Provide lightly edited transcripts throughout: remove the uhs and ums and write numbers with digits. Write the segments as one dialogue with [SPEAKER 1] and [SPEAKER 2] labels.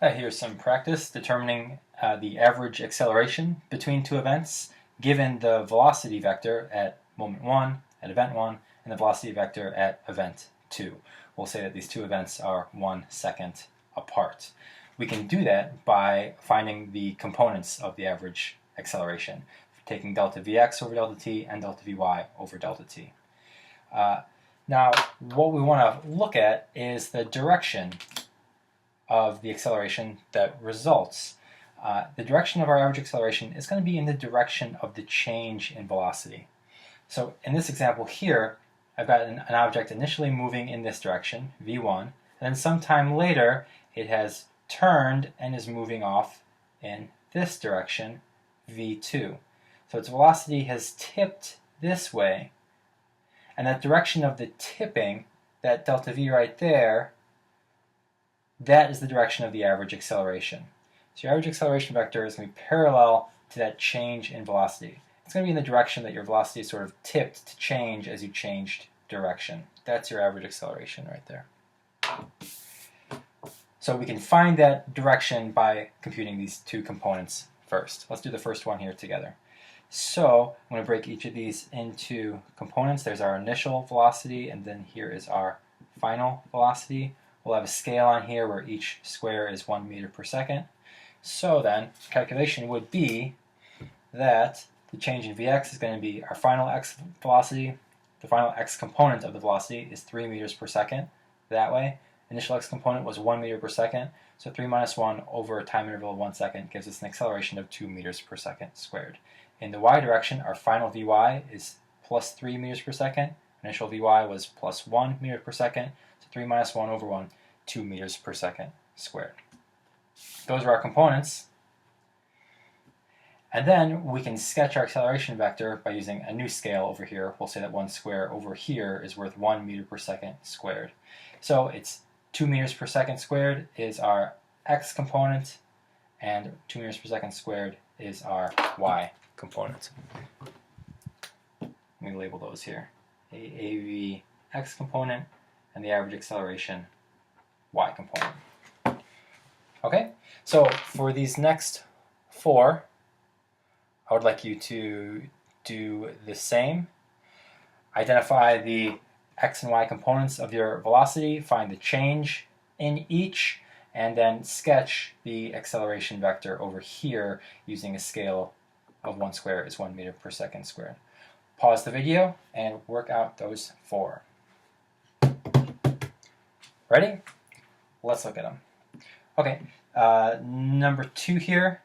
[SPEAKER 1] Here's some practice determining the average acceleration between two events given the velocity vector at moment 1, at event 1, and the velocity vector at event 2. We'll say that these two events are 1 second apart. We can do that by finding the components of the average acceleration, taking delta Vx over delta t and delta Vy over delta t. Now, what we want to look at is the direction of the acceleration that results. The direction of our average acceleration is going to be in the direction of the change in velocity. So in this example here, I've got an object initially moving in this direction, v1, and then sometime later it has turned and is moving off in this direction, v2. So its velocity has tipped this way, and that direction of the tipping, that delta v right there, that is the direction of the average acceleration. So your average acceleration vector is going to be parallel to that change in velocity. It's going to be in the direction that your velocity is sort of tipped to change as you changed direction. That's your average acceleration right there. So we can find that direction by computing these two components first. Let's do the first one here together. So I'm going to break each of these into components. There's our initial velocity, and then here is our final velocity. We'll have a scale on here where each square is 1 meter per second. So then, calculation would be that the change in Vx is going to be our final x velocity. The final x component of the velocity is 3 meters per second. That way, initial x component was 1 meter per second. So 3 minus 1 over a time interval of 1 second gives us an acceleration of 2 meters per second squared. In the y direction, our final Vy is plus 3 meters per second. Initial Vy was plus 1 meter per second. So 3 minus 1 over 1, 2 meters per second squared. Those are our components. And then we can sketch our acceleration vector by using a new scale over here. We'll say that 1 square over here is worth 1 meter per second squared. So it's 2 meters per second squared is our x component, and 2 meters per second squared is our y component. Let me label those here. AAV x component and the average acceleration y component. Okay, so for these next four, I would like you to do the same. Identify the x and y components of your velocity, find the change in each, and then sketch the acceleration vector over here using a scale of 1 square is 1 meter per second squared. Pause the video and work out those four. Ready? Let's look at them. Okay, number 2 here,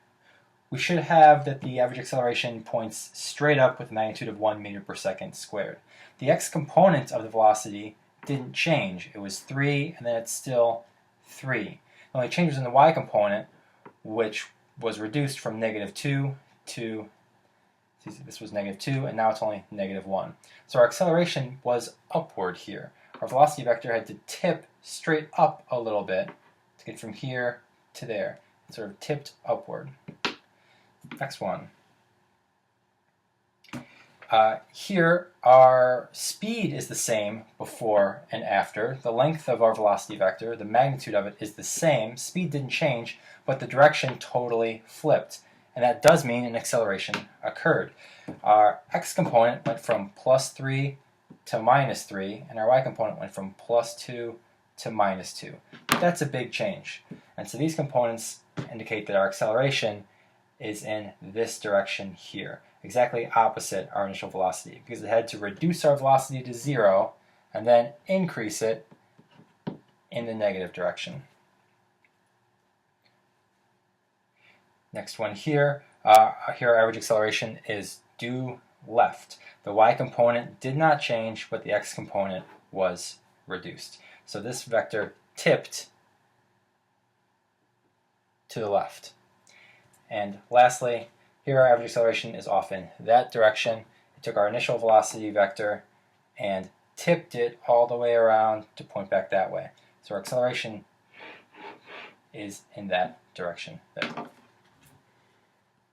[SPEAKER 1] we should have that the average acceleration points straight up with a magnitude of 1 meter per second squared. The x component of the velocity didn't change. It was 3, and then it's still 3. The only change was in the y component, which was reduced from -2 to, this was -2, and now it's only -1. So our acceleration was upward here. Our velocity vector had to tip straight up a little bit to get from here to there. It sort of tipped upward. Next one. Here, our speed is the same before and after. The length of our velocity vector, the magnitude of it, is the same. Speed didn't change, but the direction totally flipped. And that does mean an acceleration occurred. Our x component went from +3 to -3, and our y component went from +2 to -2. That's a big change. And so these components indicate that our acceleration is in this direction here, exactly opposite our initial velocity, because it had to reduce our velocity to 0 and then increase it in the negative direction. Next one here, here our average acceleration is due left. The y component did not change, but the x component was reduced. So this vector tipped to the left. And lastly, here our average acceleration is off in that direction. It took our initial velocity vector and tipped it all the way around to point back that way. So our acceleration is in that direction there.